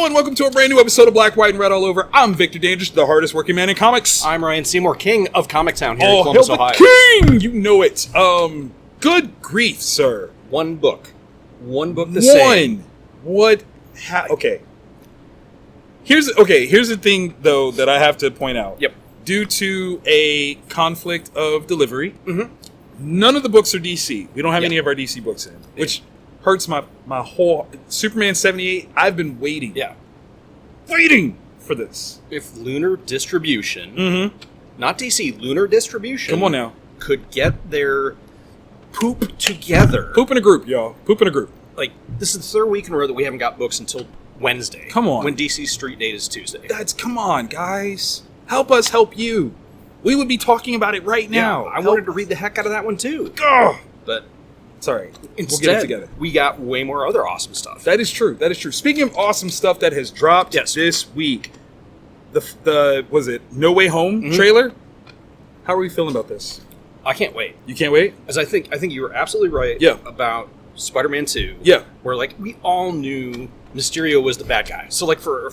Hello and welcome to a brand new episode of Black, White, and Red All Over. I'm Victor Dandridge, the hardest working man in comics. I'm Ryan Seymore, king of Comic Town here in Columbus, Ohio. King! You know it. Good grief, sir. One book to say. Okay. Here's the thing, though, that I have to point out. Yep. Due to a conflict of delivery, none of the books are DC. We don't have any of our DC books in, which hurts my whole... Superman 78, I've been waiting. Yeah. Waiting for this. If Lunar Distribution, not DC, Lunar Distribution... Come on now. ...could get their poop together... Poop in a group, y'all. Poop in a group. Like, this is the third week in a row that we haven't got books until Wednesday. Come on. When DC's street date is Tuesday. Come on, guys. Help us help you. We would be talking about it right now. I wanted to read the heck out of that one, too. Ugh. But... Sorry. Instead, we'll get it together. We got way more other awesome stuff. That is true. Speaking of awesome stuff that has dropped this week, the was it No Way Home trailer? How are we feeling about this? I can't wait. You can't wait? As I think you were absolutely right about Spider-Man 2. Yeah. Where, like, we all knew Mysterio was the bad guy. So, like, for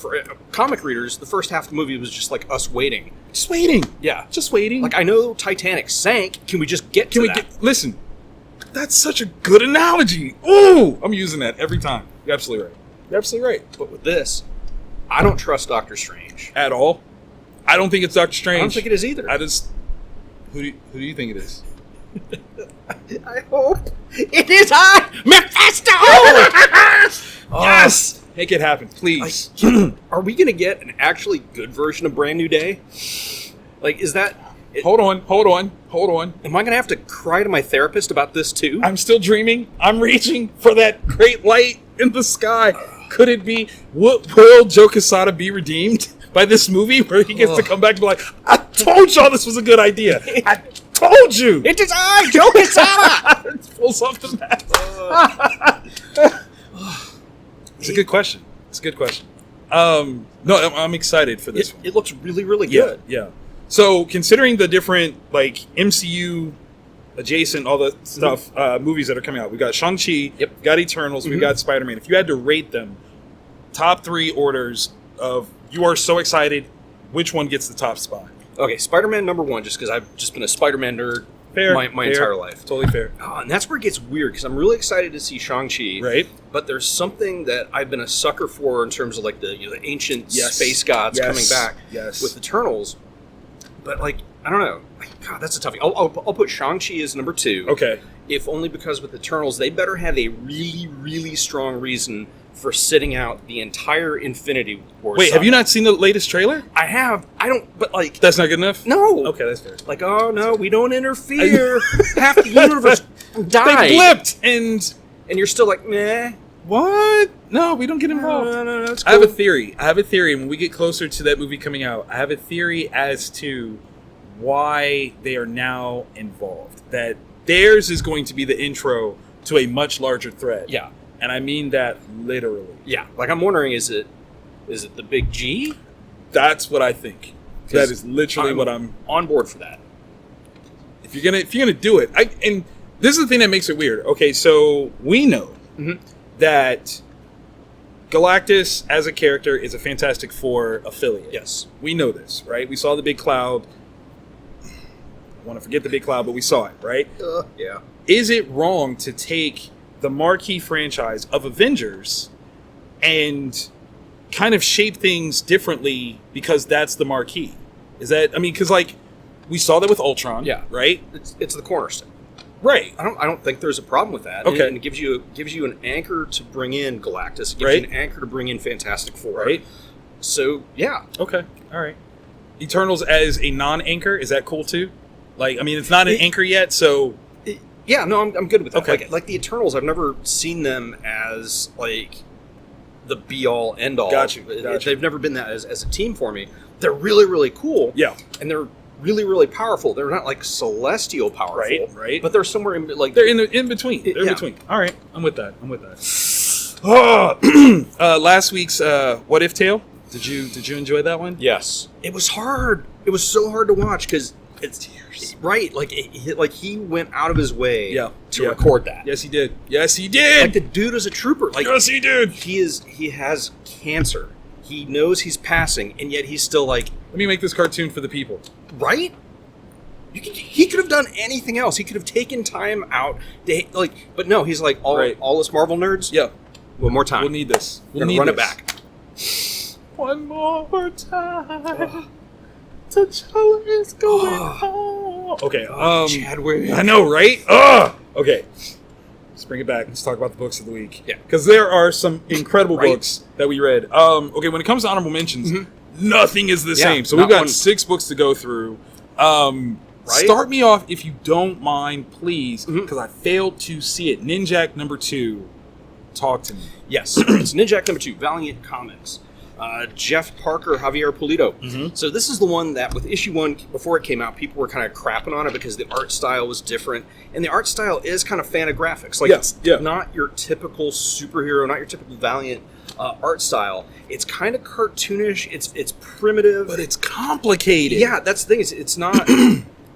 comic readers, the first half of the movie was just, like, us waiting. Just waiting. Yeah. Just waiting. Like, I know Titanic sank. Can we just get to that? Listen, that's such a good analogy. Ooh! I'm using that every time. You're absolutely right. But with this, I don't trust Doctor Strange. At all? I don't think it's Doctor Strange. I don't think it is either. Who do you think it is? I hope it is Mephisto! Yes! Make it happen, please. Are we going to get an actually good version of Brand New Day? Like, is that... Hold on. Am I going to have to cry to my therapist about this, too? I'm still dreaming. I'm reaching for that great light in the sky. Could it be... Will Joe Quesada be redeemed by this movie where he gets to come back and be like, I told y'all this was a good idea. I told you. It is I, Joe Quesada. It pulls off the mask. It's a good question. No, I'm excited for this one. It looks really, really good. Yeah. So, considering the different, like, MCU adjacent, all the stuff, movies that are coming out, we've got Shang-Chi, we've got Eternals, we've got Spider-Man. If you had to rate them, top 3 orders of you are so excited, which one gets the top spot? Okay, Spider-Man number 1, just because I've just been a Spider-Man nerd my entire life. Totally fair. And that's where it gets weird, because I'm really excited to see Shang-Chi. Right. But there's something that I've been a sucker for in terms of, like, the ancient space gods coming back with Eternals. But, like, I don't know. God, that's a toughie. I'll put Shang-Chi as number 2. Okay. If only because with Eternals, they better have a really, really strong reason for sitting out the entire Infinity War. Wait, have you not seen the latest trailer? I have. I don't, but, like... That's not good enough? No. Okay, that's fair. Like, oh, no, we don't interfere. Half the universe died. They blipped, and you're still like, meh. What? No, we don't get involved. No, it's cool. I have a theory. When we get closer to that movie coming out, I have a theory as to why they are now involved. That theirs is going to be the intro to a much larger threat. Yeah. And I mean that literally. Yeah. Like, I'm wondering, is it the big G? That's what I think. That is literally what I'm on board for that. If you're gonna do it, and this is the thing that makes it weird. Okay, so we know that Galactus as a character is a Fantastic Four affiliate. Yes. We know this, right? We saw the big cloud. I want to forget the big cloud, but we saw it, right? Yeah. Is it wrong to take the marquee franchise of Avengers and kind of shape things differently because that's the marquee? Is that, I mean, because, like, we saw that with Ultron, right? It's the cornerstone. Right. I don't think there's a problem with that. Okay. And it gives you an anchor to bring in Galactus. It gives you an anchor to bring in Fantastic Four. Right. So, yeah. Okay. All right. Eternals as a non-anchor, is that cool too? Like, I mean, it's not an anchor yet, so... Yeah, no, I'm good with that. Okay. Like the Eternals, I've never seen them as, like, the be-all, end-all. Got you. They've never been that as a team for me. They're really, really cool. Yeah. And they're really, really powerful. They're not, like, celestial powerful. Right. But they're somewhere in, like... They're in between. They're in between. All right. I'm with that. Last week's What If Tale. Did you enjoy that one? Yes. It was hard. It was so hard to watch because it's tears. Right. Like he went out of his way to record that. Yes, he did. Like, the dude is a trooper. Like, yes, he did. He has cancer. He knows he's passing, and yet he's still like, let me make this cartoon for the people. Right? He could have done anything else. He could have taken time out, but no, he's like, all us Marvel nerds? Yeah. One more time. We'll need this. We'll run it back. One more time. T'Challa is going home. Okay. Chadwick. I know, right? Okay. Let's bring it back. Let's talk about the books of the week. Yeah. Because there are some incredible books that we read. Okay, when it comes to honorable mentions, nothing is the same. So we've got 6 books to go through. Start me off, if you don't mind, please, because I failed to see it. Ninjak number 2. Talk to me. Yes. It's Ninjak number 2, Valiant Comics. Jeff Parker, Javier Pulido. So this is the one that with issue 1, before it came out, people were kind of crapping on it because the art style was different. And the art style is kind of Fantagraphics. Like, it's not your typical superhero, not your typical Valiant art style. It's kind of cartoonish. It's primitive. But it's complicated. Yeah, that's the thing. It's not...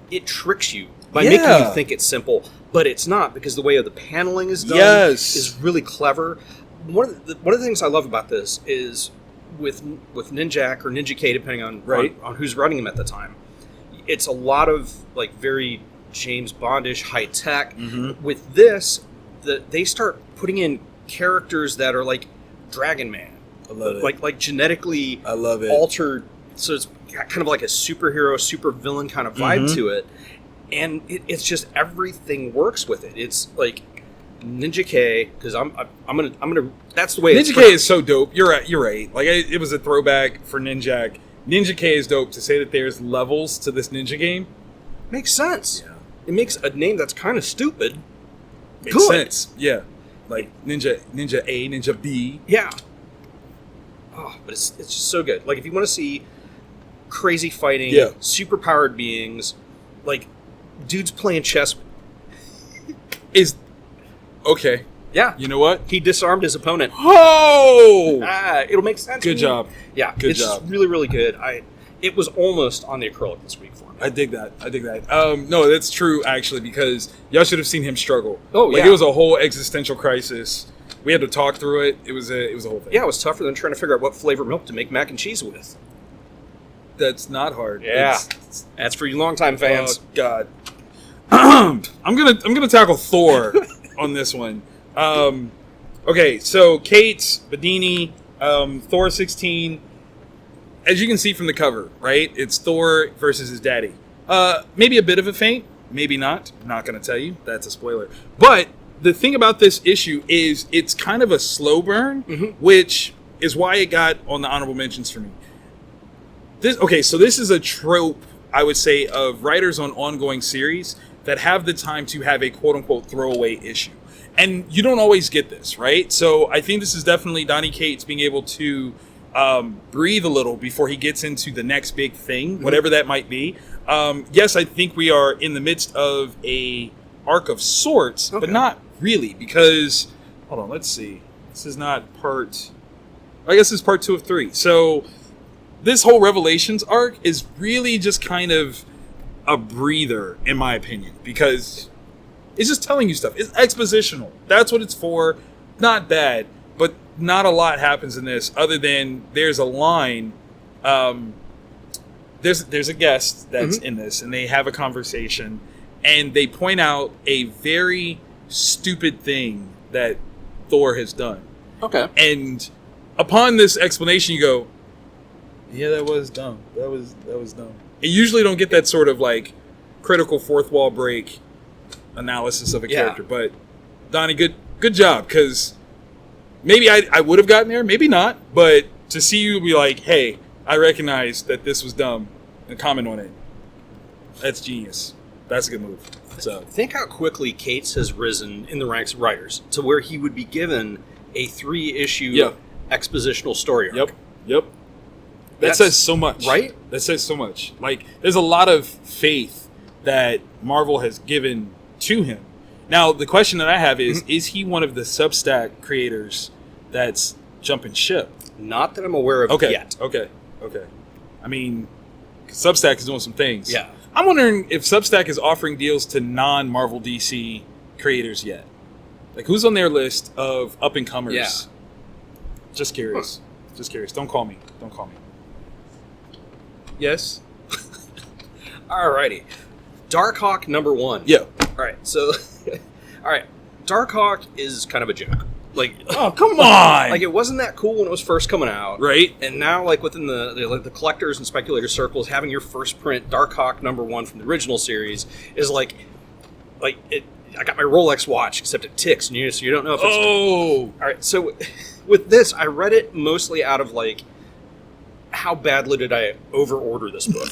It tricks you by making you think it's simple, but it's not, because the way the paneling is done is really clever. One of the things I love about this is with Ninjak or Ninja K, depending on who's writing him at the time, it's a lot of like very James Bondish high tech. With this, they start putting in characters that are like Dragon Man. I love it. Like genetically altered. So it's got kind of like a superhero, super villain kind of vibe to it, and it's just everything works with it. It's like Ninja K, because I'm gonna. That's the way. Ninja K is so dope. You're right. Like it was a throwback for Ninjak. Ninja K is dope. To say that there's levels to this ninja game makes sense. Yeah. It makes a name that's kind of stupid makes sense. Yeah, like Ninja A, Ninja B. Yeah. Oh, but it's just so good. Like if you want to see crazy fighting, super powered beings, like dudes playing chess is okay. Yeah, you know what? He disarmed his opponent. Oh, it'll make sense. Good job. Yeah, good job. It's really, really good. It was almost on the acrylic this week for me. I dig that. No, that's true actually, because y'all should have seen him struggle. Oh yeah, it was a whole existential crisis. We had to talk through it. It was a whole thing. Yeah, it was tougher than trying to figure out what flavor milk to make mac and cheese with. That's not hard. Yeah, that's for you longtime fans. Oh God, I'm gonna tackle Thor on this one. Okay, so Kate Badini, Thor 16. As you can see from the cover, right? It's Thor versus his daddy. Maybe a bit of a feint, maybe not. I'm not gonna tell you. That's a spoiler. But the thing about this issue is it's kind of a slow burn, which is why it got on the honorable mentions for me. So this is a trope, I would say, of writers on ongoing series that have the time to have a quote-unquote throwaway issue. And you don't always get this, right? So I think this is definitely Donny Cates being able to breathe a little before he gets into the next big thing, whatever that might be. Yes, I think we are in the midst of a arc of sorts, but not really, because... Hold on, let's see. This is not part... I guess it's part 2 of 3. So... this whole Revelations arc is really just kind of a breather, in my opinion, because it's just telling you stuff. It's expositional. That's what it's for. Not bad, but not a lot happens in this other than there's a line. There's a guest that's in this, and they have a conversation, and they point out a very stupid thing that Thor has done. Okay. And upon this explanation, you go, yeah, that was dumb. That was dumb. You usually don't get that sort of like critical fourth wall break analysis of a character, but Donnie, good job, because maybe I would have gotten there, maybe not, but to see you be like, hey, I recognize that this was dumb and comment on it, that's genius. That's a good move. So think how quickly Cates has risen in the ranks of writers to where he would be given a 3-issue expositional story arc. Yep. That says so much. Right? That says so much. Like, there's a lot of faith that Marvel has given to him. Now, the question that I have is he one of the Substack creators that's jumping ship? Not that I'm aware of yet. Okay. I mean, Substack is doing some things. Yeah. I'm wondering if Substack is offering deals to non-Marvel DC creators yet. Like, who's on their list of up-and-comers? Yeah. Just curious. Just curious. Don't call me. Yes? Alrighty. Darkhawk #1. Yeah. Alright, so... Alright. Darkhawk is kind of a joke. Like, oh, come on! Like, it wasn't that cool when it was first coming out. Right. And now, like, within the collectors and speculator circles, having your first print Darkhawk #1 from the original series is like it. I got my Rolex watch, except it ticks, and so you don't know if it's... Oh! Alright, so with this, I read it mostly out of, like, how badly did I over-order this book?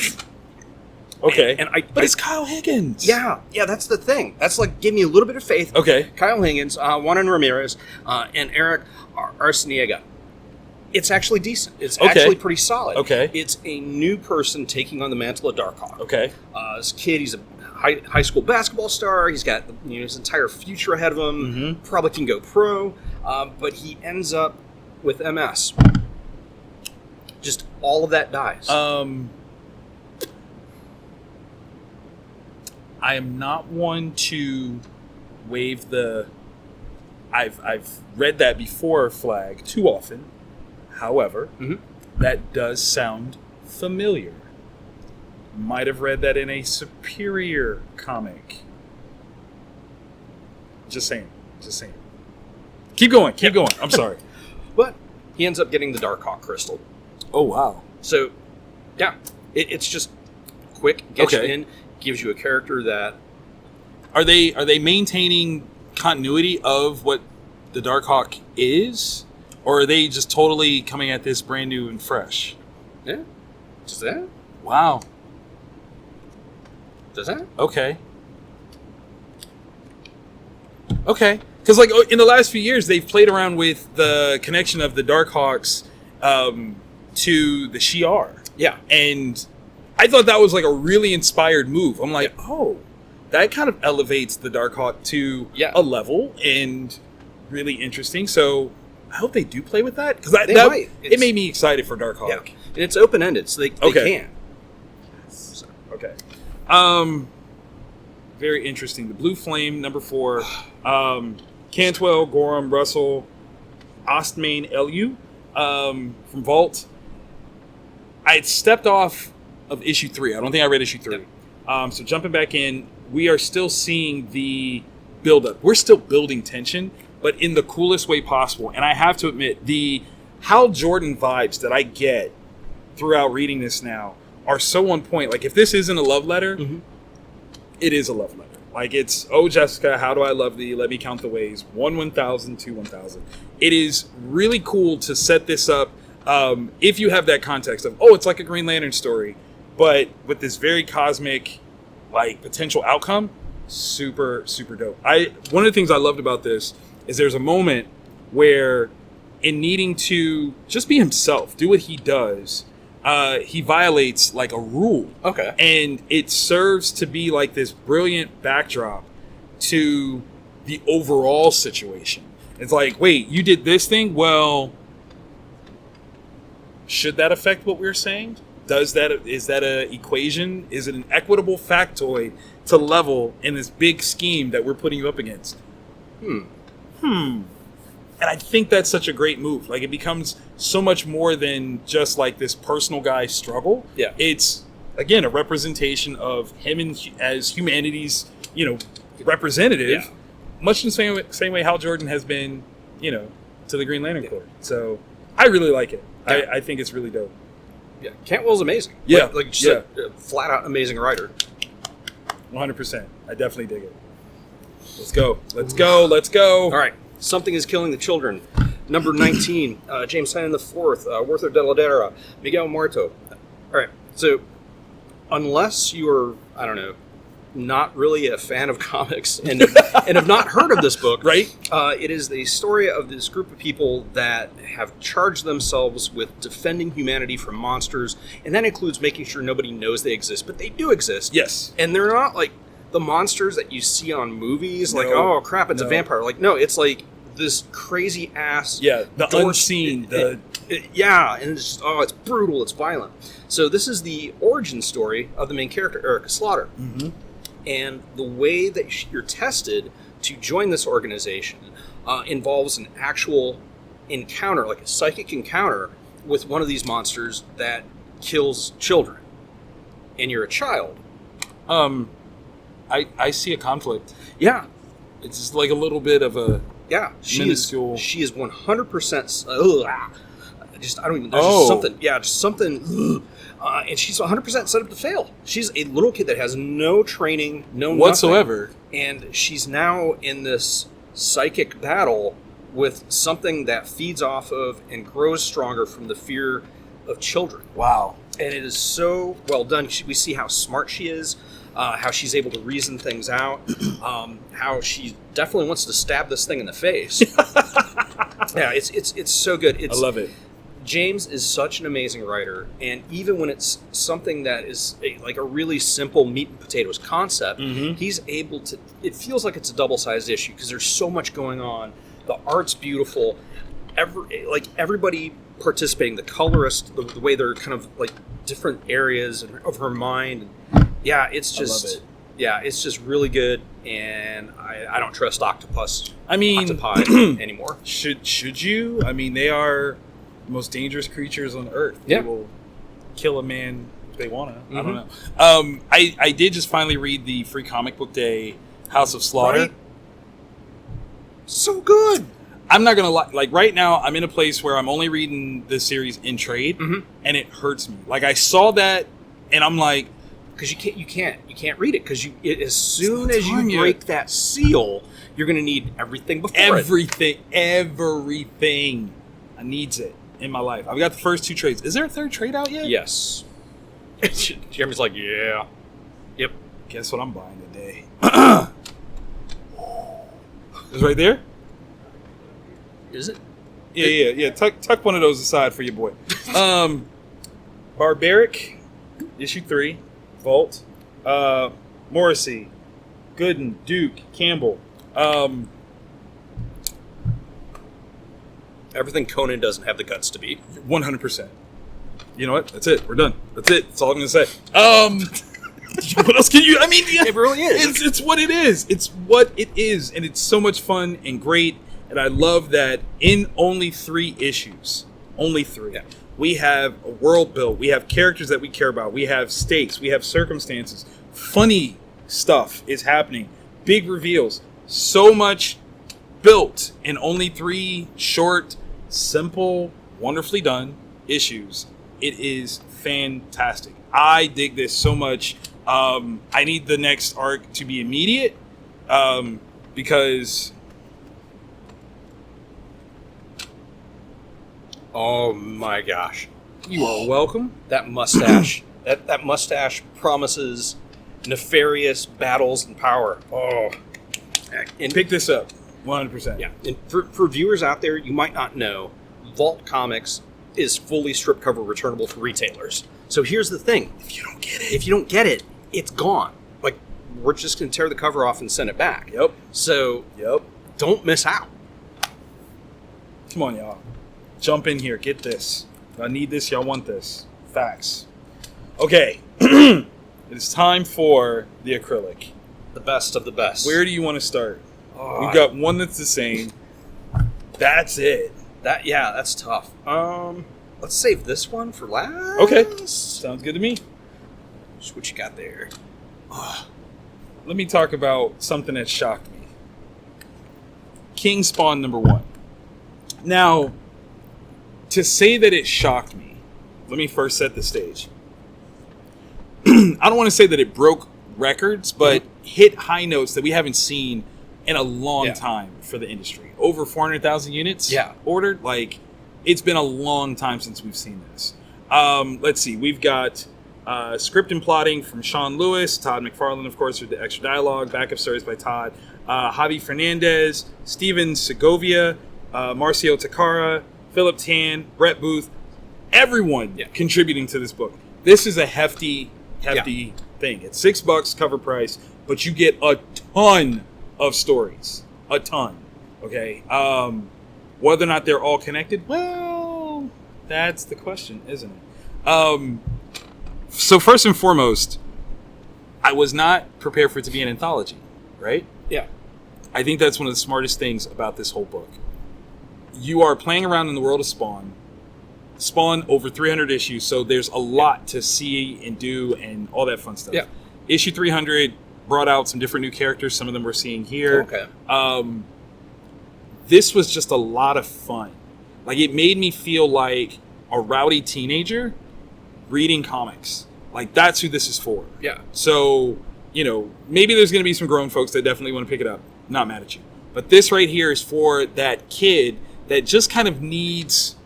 Okay. But it's Kyle Higgins. Yeah, that's the thing. That's like, give me a little bit of faith. Okay. Kyle Higgins, Juan Ramirez, and Eric Arciniega. It's actually decent. It's actually pretty solid. Okay. It's a new person taking on the mantle of Darkhawk. Okay. This kid, he's a high school basketball star. He's got his entire future ahead of him. Mm-hmm. Probably can go pro, but he ends up with MS. Just all of that dies. I am not one to wave the I've read that before flag too often. However, that does sound familiar. Might have read that in a Superior comic. Just saying. Keep going. I'm sorry. But he ends up getting the Darkhawk crystal. Oh, wow. So, yeah, it's just quick, gets you in, gives you a character that... Are they maintaining continuity of what the Darkhawk is? Or are they just totally coming at this brand new and fresh? Yeah. Just that. Wow. Does that? Okay. Because like in the last few years, they've played around with the connection of the Darkhawks to the Shi'ar. Yeah. And I thought that was like a really inspired move. I'm like, oh, that kind of elevates the Darkhawk to a level and really interesting. So I hope they do play with that because it made me excited for Darkhawk. Yeah. And it's open ended, so they can. So, okay. Very interesting. The Blue Flame #4. Cantwell, Gorham, Russell, Ostmain, Lu from Vault. I had stepped off of issue 3. I don't think I read issue 3. So jumping back in, we are still seeing the build-up. We're still building tension, but in the coolest way possible. And I have to admit, the Hal Jordan vibes that I get throughout reading this now are so on point. Like, if this isn't a love letter, it is a love letter. Like, it's, oh, Jessica, how do I love thee? Let me count the ways. 1 1,000, 2 1,000. It is really cool to set this up if you have that context of, oh, it's like a Green Lantern story, but with this very cosmic, like, potential outcome. Super, super dope. One of the things I loved about this is there's a moment where, in needing to just be himself, do what he does, he violates like a rule. Okay. And it serves to be like this brilliant backdrop to the overall situation. It's like, wait, you did this thing? Well, should that affect what we're saying? Is that a equation? Is it an equitable factoid to level in this big scheme that we're putting you up against? And I think that's such a great move. Like, it becomes so much more than just like this personal guy's struggle. Yeah. It's, again, a representation of him as humanity's, representative. Yeah. Much in the same way Hal Jordan has been, to the Green Lantern Corps. So I really like it. Yeah. I think it's really dope. Yeah. Cantwell's amazing. Yeah. Like just a flat out amazing writer. 100%. I definitely dig it. Let's go. All right. Something is Killing the Children. Number 19, James Simon IV, Werther de la Dera, Miguel Muerto. All right, so unless you're, I don't know, not really a fan of comics and have not heard of this book, right? It is the story of this group of people that have charged themselves with defending humanity from monsters, and that includes making sure nobody knows they exist, but they do exist. Yes. And they're not like the monsters that you see on movies, like, oh crap, it's a vampire. Like, no, it's like this crazy ass, the unseen, and it's just, it's brutal, it's violent. So this is the origin story of the main character, Erica Slaughter, and the way that you're tested to join this organization involves an actual encounter, like a psychic encounter with one of these monsters that kills children, and you're a child. I see a conflict. Yeah. It's just like a little bit of a minuscule. She is 100%. I don't even. There's just something. Yeah, just something. And she's 100% set up to fail. She's a little kid that has no training, no whatsoever, nothing, and she's now in this psychic battle with something that feeds off of and grows stronger from the fear of children. Wow. And it is so well done. We see how smart she is, how she's able to reason things out, how she definitely wants to stab this thing in the face. Yeah, it's so good. I love it. James is such an amazing writer, and even when it's something that is like a really simple meat and potatoes concept, he's able to. It feels like it's a double-sized issue because there's so much going on. The art's beautiful. Everybody participating, the colorist, the way they're kind of like different areas of her mind. Yeah, it's just. I love it. Yeah, it's just really good, and I don't trust octopi anymore. Should you? I mean, they are the most dangerous creatures on Earth. Yeah. They will kill a man if they want to. I don't know. I did just finally read the Free Comic Book Day House of Slaughter. Right? So good. I'm not gonna lie. Like right now, I'm in a place where I'm only reading this series in trade, and it hurts me. Like I saw that, and I'm like, because you can't read it because as soon as you break that seal, you're gonna need everything before everything. I needs it in my life. I've got the first 2 trades. Is there a 3rd trade out yet? Yes. Jeremy's like, yeah. Yep. Guess what I'm buying today? It's right there. Is it? Yeah. Tuck one of those aside for your boy. Barbaric, issue 3, Vault, Morrissey, Gooden, Duke, Campbell. Everything Conan doesn't have the guts to be. 100%. You know what? That's it. We're done. That's it. That's all I'm going to say. What else can you... I mean, yeah, it really is. It's what it is. It's what it is. And it's so much fun and great. And I love that in only 3 issues, we have a world built. We have characters that we care about. We have stakes. We have circumstances. Funny stuff is happening. Big reveals. So much built in only 3 short, simple, wonderfully done issues. It is fantastic. I dig this so much. I need the next arc to be immediate because... Oh my gosh. You are welcome. That mustache. that mustache promises nefarious battles and power. Oh. And pick this up. 100%. Yeah. And for viewers out there, you might not know, Vault Comics is fully strip cover returnable to retailers. So here's the thing. If you don't get it, it's gone. Like, we're just going to tear the cover off and send it back. Yep. So, don't miss out. Come on, y'all. Jump in here. Get this. I need this. Y'all want this. Facts. Okay. It's time for the acrylic. The best of the best. Where do you want to start? We've got one that's the same. That's it. That's tough. Let's save this one for last. Okay. Sounds good to me. Just what you got there. Let me talk about something that shocked me. King Spawn #1. Now, to say that it shocked me, let me first set the stage. I don't want to say that it broke records, but hit high notes that we haven't seen in a long time for the industry. Over 400,000 units ordered. Like, it's been a long time since we've seen this. Let's see. We've got script and plotting from Sean Lewis, Todd McFarlane, of course, with the extra dialogue, backup stories by Todd, Javi Fernandez, Steven Segovia, Marcio Takara, Philip Tan, Brett Booth, everyone contributing to this book. This is a hefty thing. It's $6 cover price, but you get a ton of stories. A ton. Okay? Whether or not they're all connected, well, that's the question, isn't it? So first and foremost, I was not prepared for it to be an anthology, right? Yeah. I think that's one of the smartest things about this whole book. You are playing around in the world of Spawn. Spawn over 300 issues, so there's a lot to see and do and all that fun stuff. Yeah. Issue 300 brought out some different new characters. Some of them we're seeing here. Okay. This was just a lot of fun. Like, it made me feel like a rowdy teenager reading comics. Like, that's who this is for. Yeah. So, maybe there's going to be some grown folks that definitely want to pick it up. Not mad at you. But this right here is for that kid that just kind of needs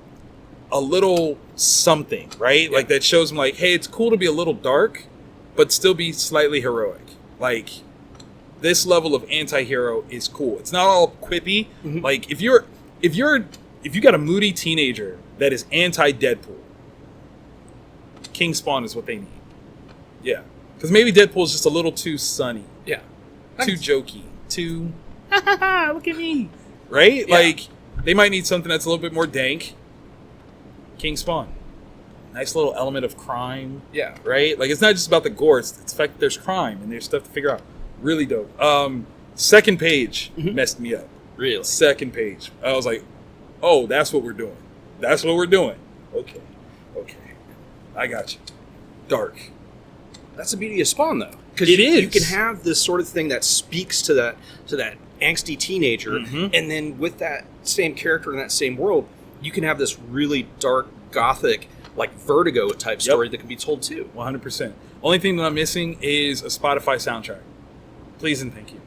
a little something, right? Yeah. Like, that shows them, like, hey, it's cool to be a little dark, but still be slightly heroic. Like, this level of anti-hero is cool. It's not all quippy. Mm-hmm. Like, if you got a moody teenager that is anti-Deadpool, King Spawn is what they need. Yeah. Because maybe Deadpool is just a little too sunny. Yeah. Too jokey. Too, look at me. Right? Yeah. Like, they might need something that's a little bit more dank. King Spawn. Nice little element of crime. Yeah. Right? Like, it's not just about the gore. It's the fact that there's crime and there's stuff to figure out. Really dope. Second page messed me up. Really? Second page. I was like, oh, that's what we're doing. That's what we're doing. Okay. I got you. Dark. That's the beauty of Spawn, though. Because is. You can have this sort of thing that speaks to that angsty teenager, and then with that same character in that same world, you can have this really dark, gothic, like Vertigo type story that can be told too. 100%. Only thing that I'm missing is a Spotify soundtrack. Please and thank you.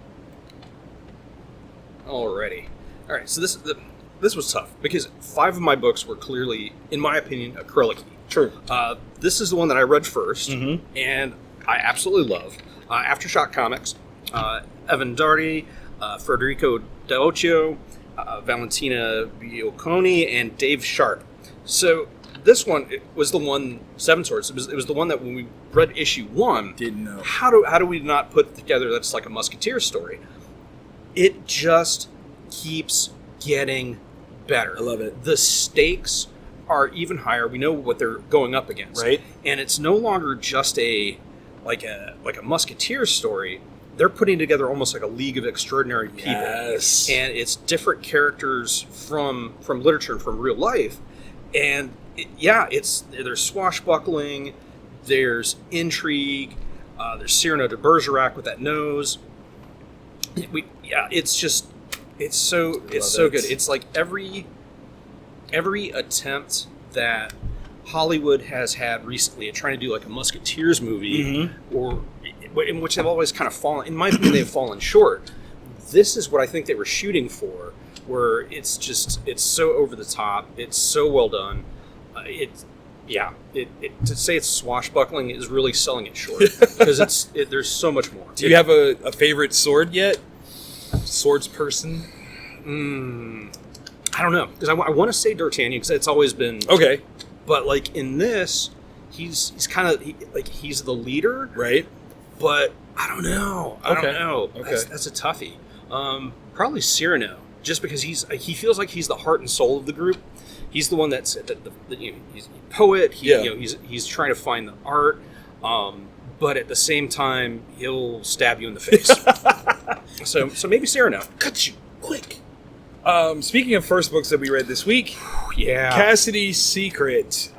Alrighty. All right. So this was tough because 5 of my books were clearly, in my opinion, acrylic. True. This is the one that I read first, and I absolutely love. AfterShock Comics, Evan Darty, Federico D'Occhio, Valentina Bioconi, and Dave Sharp. So this one was the one, Seven Swords. It was the one that when we read issue 1, didn't know. How do we not put together that's like a Musketeer story? It just keeps getting better. I love it. The stakes are even higher. We know what they're going up against, right? And it's no longer just a Musketeer story. They're putting together almost like a League of Extraordinary People. Yes. And it's different characters from literature and from real life. And there's swashbuckling, there's intrigue, there's Cyrano de Bergerac with that nose. It's so good. It's like every attempt that Hollywood has had recently at trying to do like a Musketeers movie, or in which they've always kind of fallen. In my opinion, they've fallen short. This is what I think they were shooting for, where it's so over the top. It's so well done. To say it's swashbuckling is really selling it short because there's so much more. Do you have a favorite sword yet? Swords person? I don't know, because I want to say D'Artagnan because it's always been okay. But like in this, he's kind of he's the leader, right? But I don't know. I don't know. Okay. That's a toughie. Probably Cyrano, just because he feels like he's the heart and soul of the group. He's the one that's he's a poet. He's trying to find the art, but at the same time he'll stab you in the face. so maybe Cyrano. Cut you quick. Speaking of first books that we read this week, Cassidy's Secret.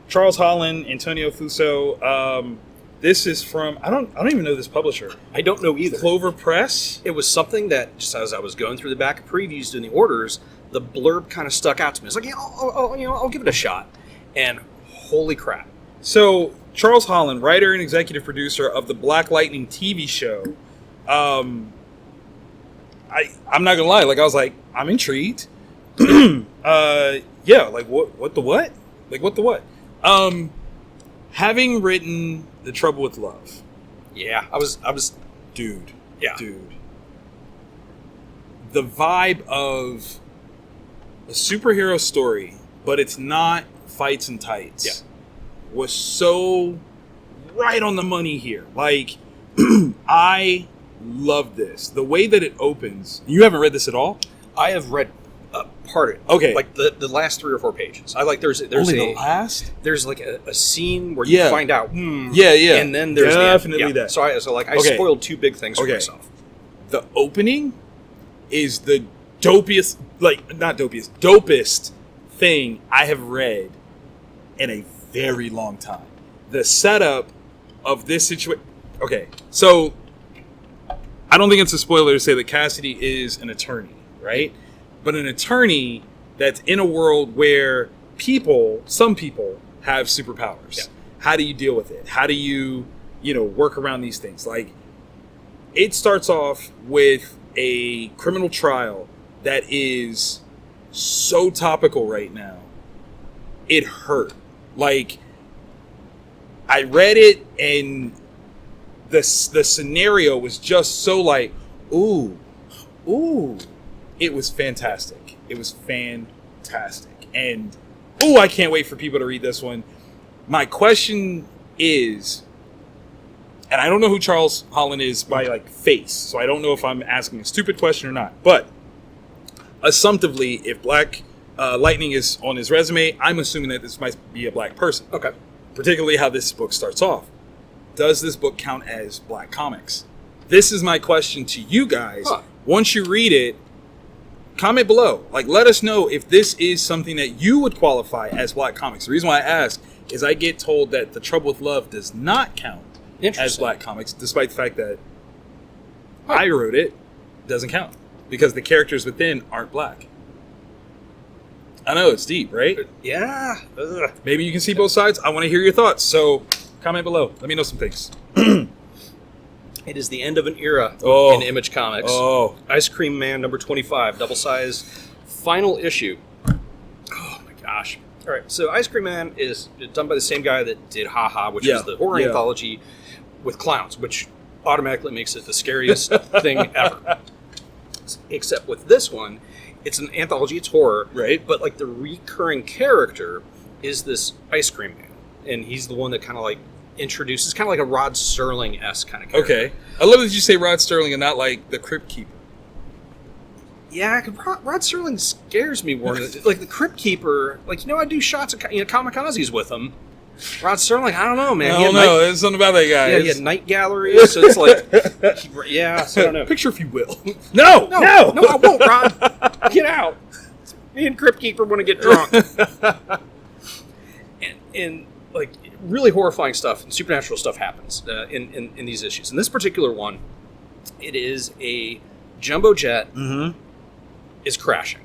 Charles Holland, Antonio Fuso. This is from I don't even know this publisher. I don't know either. Clover Press. It was something that just as I was going through the back of previews doing the orders, the blurb kind of stuck out to me. It's like, I'll give it a shot. And holy crap! So Charles Holland, writer and executive producer of the Black Lightning TV show. I'm not gonna lie. Like I was like, I'm intrigued. Like what the what? Like what the what? Having written The Trouble with Love. Yeah, I was dude. Yeah. Dude. The vibe of a superhero story, but it's not fights and tights. Yeah. Was so right on the money here. Like I love this. The way that it opens. You haven't read this at all? I have read part of it. Okay. Like the last 3 or 4 pages. I like there's only the last? There's like a scene where you find out. Yeah. And then there's definitely that. So I spoiled 2 big things for myself. The opening is the dopest thing I have read in a very long time. The setup of this situation. Okay, so I don't think it's a spoiler to say that Cassidy is an attorney, right? But an attorney that's in a world where some people have superpowers. Yeah. How do you deal with it? How do you work around these things? Like, it starts off with a criminal trial that is so topical right now. It hurt. Like, I read it and the scenario was just so like, ooh. It was fantastic. It was fantastic. And, I can't wait for people to read this one. My question is, and I don't know who Charles Holland is by face, so I don't know if I'm asking a stupid question or not, but assumptively, if Black Lightning is on his resume, I'm assuming that this might be a black person. Okay. Particularly how this book starts off. Does this book count as Black comics? This is my question to you guys. Huh. Once you read it, comment below. Let us know if this is something that you would qualify as Black comics. The reason why I ask is I get told that The Trouble with Love does not count as Black comics, despite the fact that I wrote it. Doesn't count because the characters within aren't black. I know, it's deep, right? Yeah. Ugh. Maybe you can see both sides. I want to hear your thoughts. So comment below. Let me know some things. It is the end of an era in Image Comics. Oh. Ice Cream Man number 25, double-sized, final issue. Oh, my gosh. All right, so Ice Cream Man is done by the same guy that did Ha Ha, which is the horror anthology with clowns, which automatically makes it the scariest thing ever. Except with this one, it's an anthology, it's horror, right? But the recurring character is this Ice Cream Man, and he's the one that kind of introduces, kind of like a Rod Serling-esque kind of character. Okay, I love that you say Rod Serling and not the Crypt Keeper. Yeah, Rod Serling scares me more. The Crypt Keeper, I do shots of kamikazes with him. Rod Serling, I don't know, man. I don't know. There's something about that guy. Yeah, he had night galleries, so it's so I don't know. Picture, if you will. No, I won't, Rod. Get out. Me and Crypt Keeper want to get drunk. and really horrifying stuff and supernatural stuff happens in these issues. In this particular one, it is a jumbo jet is crashing.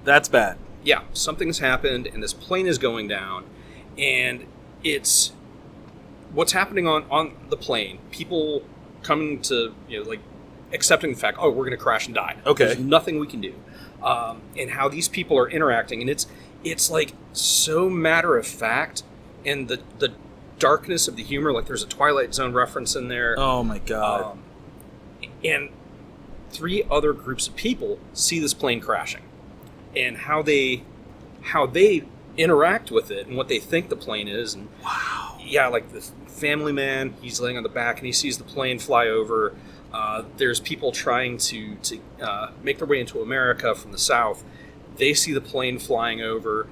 That's bad. Yeah, something's happened, and this plane is going down, and it's what's happening on the plane. People coming to accepting the fact, we're going to crash and die. Okay, there's nothing we can do, and how these people are interacting, and it's so matter of fact, and the darkness of the humor. There's a Twilight Zone reference in there. Oh my god! And 3 other groups of people see this plane crashing, and how they interact with it and what they think the plane is. And wow, yeah, the family man, he's laying on the back and he sees the plane fly over. There's people trying to make their way into America from the south. They see the plane flying over.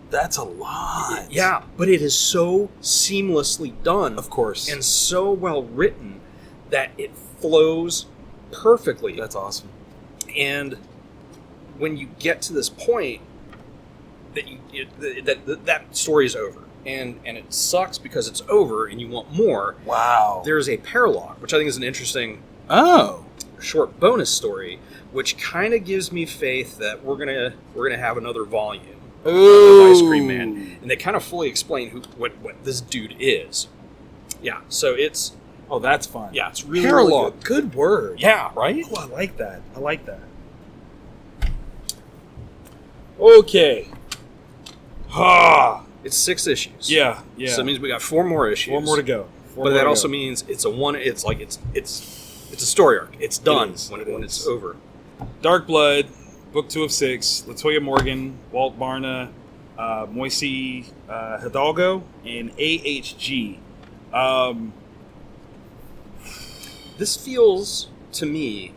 That's a lot. Yeah, but it is so seamlessly done, of course, and so well written that it flows perfectly. That's awesome. And when you get to this point, that story is over, and it sucks because it's over, and you want more. Wow. There's a paralogue, which I think is an interesting short bonus story, which kind of gives me faith that we're gonna have another volume of Ice Cream Man, and they kind of fully explain what this dude is. Yeah, so it's that's fun. Yeah, it's really paralogue. Really good word. Yeah, right. Oh, I like that. Okay. It's 6 issues. Yeah. So it means we got 4 more issues. 4 more to go. But that also means it's a story arc. It's done when it's over. Dark Blood, Book 2 of 6. Latoya Morgan, Walt Barna, Moisey Hidalgo, and AHG. This feels to me,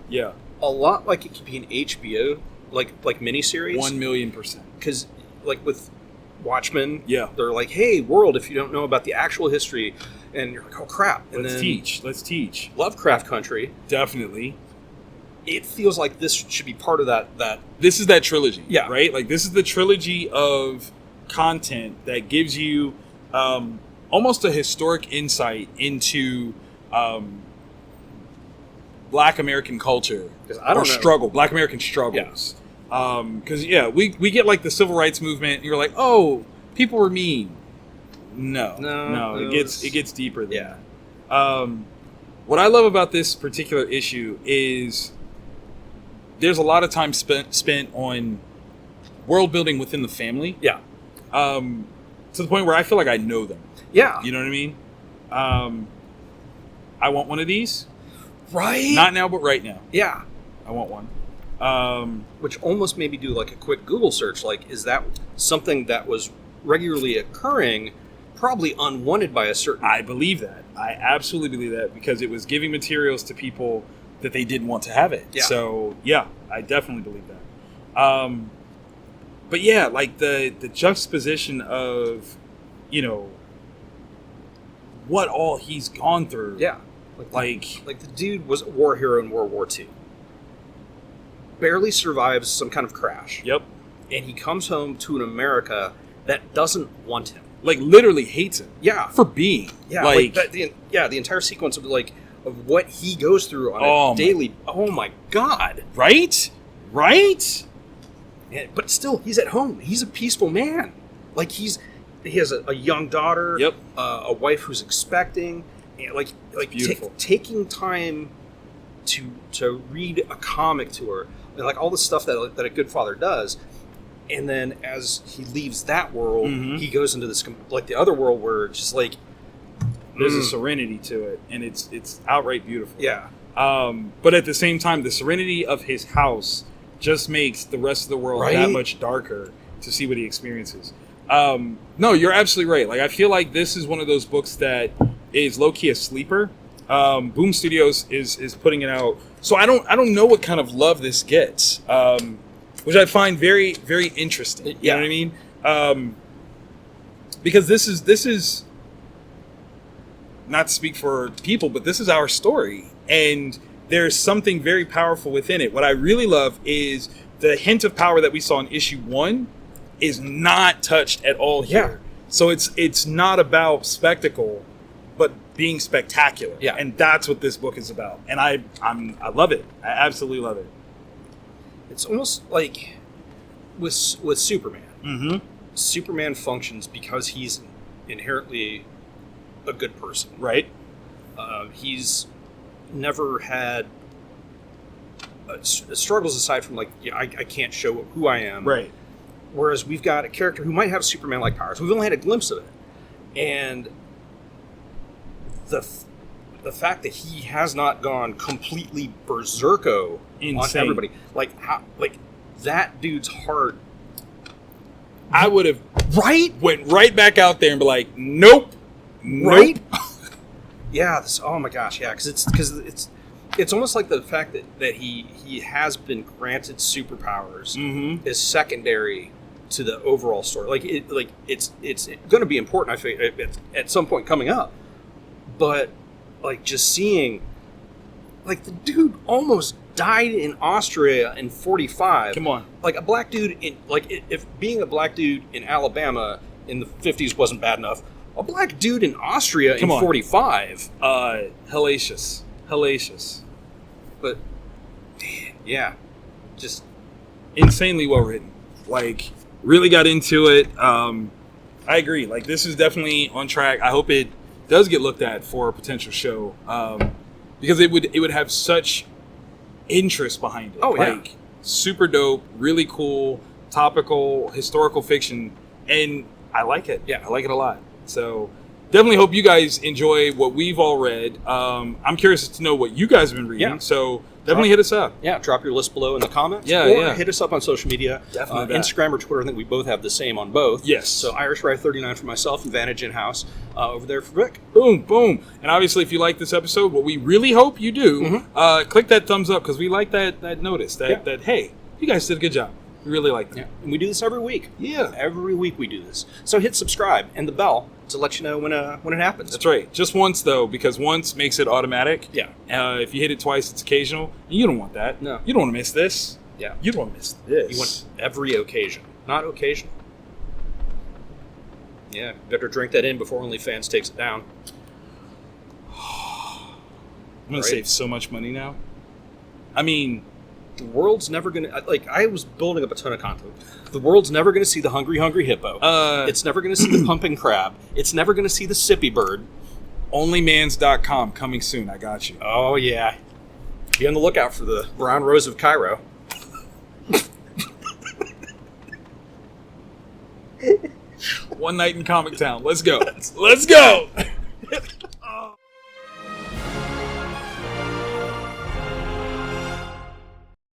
a lot like it could be an HBO like miniseries. 1,000,000%. Because with Watchmen, they're like, hey, world, if you don't know about the actual history, and you're like, oh crap. And Let's teach. Lovecraft Country. Definitely. it feels like this should be part of that. This is that trilogy, yeah, right? Like this is the trilogy of content that gives you almost a historic insight into Black American culture struggle, Black American struggles. Because we get like the civil rights movement, and you're like, oh, people were mean. No, it gets deeper than that. What I love about this particular issue is there's a lot of time spent on world building within the family. Yeah. To the point where I feel like I know them. Yeah. You know what I mean? I want one of these. Right. Not now, but right now. Yeah. I want one. Which almost made me do like a quick Google search. Like, is that something that was regularly occurring, probably unwanted by a certain... I believe that. I absolutely believe that, because it was giving materials to people that they didn't want to have it. Yeah. So, yeah, I definitely believe that. But yeah, like the juxtaposition of, what all he's gone through. Yeah. Like the dude was a war hero in World War II. Barely survives some kind of crash. Yep. And he comes home to an America that doesn't want him. Like, literally hates him. Yeah. For being. Yeah. The entire sequence of what he goes through on a daily... Oh, my God. Right? But still, he's at home. He's a peaceful man. Like, he has a young daughter. Yep. A wife who's expecting. And beautiful. Taking time to read a comic to her. And like all the stuff that a good father does. And then as he leaves that world, he goes into this, like the other world where it's just like... There's a serenity to it, and it's outright beautiful. Yeah. But at the same time, the serenity of his house just makes the rest of the world that much darker to see what he experiences. No, you're absolutely right. Like, I feel like this is one of those books that is low-key a sleeper. Boom Studios is putting it out. So I don't know what kind of love this gets. Which I find very, very interesting. You know what I mean? Because this is not to speak for people, but this is our story. And there's something very powerful within it. What I really love is the hint of power that we saw in issue 1 is not touched at all here. Yeah. So it's not about spectacle, but being spectacular. Yeah. And that's what this book is about. And I love it. I absolutely love it. It's almost like with Superman. Mm-hmm. Superman functions because he's inherently a good person. Right. He's never had struggles aside from I can't show who I am. Right. Whereas we've got a character who might have Superman-like powers. We've only had a glimpse of it. And the fact that he has not gone completely berserko on everybody, that dude's heart. I would have went right back out there and be like, nope. Right? Yeah. Oh my gosh. Yeah. Because it's almost like the fact that he has been granted superpowers is secondary to the overall story. It's going to be important. I think at some point coming up, but just seeing, the dude almost died in Austria in 45. Come on. A black dude if being a black dude in Alabama in the 50s wasn't bad enough, a black dude in Austria in 45. Hellacious. But, man, yeah. Just insanely well written. Really got into it. I agree. This is definitely on track. I hope it does get looked at for a potential show. Because it would have such interest behind it. Oh, yeah. Super dope, really cool, topical, historical fiction. And I like it. Yeah. I like it a lot. So definitely hope you guys enjoy what we've all read. I'm curious to know what you guys have been reading. Yeah. So definitely hit us up. Yeah, drop your list below in the comments. Yeah, hit us up on social media. Definitely Instagram or Twitter. I think we both have the same on both. Yes. So IrishRye39 for myself and Vantage In-House over there for Rick. Boom, boom. And obviously, if you like this episode, what we really hope you do, click that thumbs up because we like that notice that hey, you guys did a good job. We really like them. Yeah. And we do this every week. Yeah. Every week we do this. So hit subscribe and the bell to let you know when it happens. That's right. Just once, though, because once makes it automatic. Yeah. If you hit it twice, it's occasional. You don't want that. No. You don't want to miss this. Yeah. You don't want to miss this. You want every occasion, not occasional. Yeah. Better drink that in before OnlyFans takes it down. I'm going to save so much money now. I mean, the world's never going to... Like, I was building up a ton of content. The world's never going to see the hungry hippo. It's never going to see the pumping crab. It's never going to see the sippy bird. Onlymans.com coming soon. I got you. Oh, yeah. Be on the lookout for the brown rose of Cairo. One night in Comic Town. Let's go. Let's go.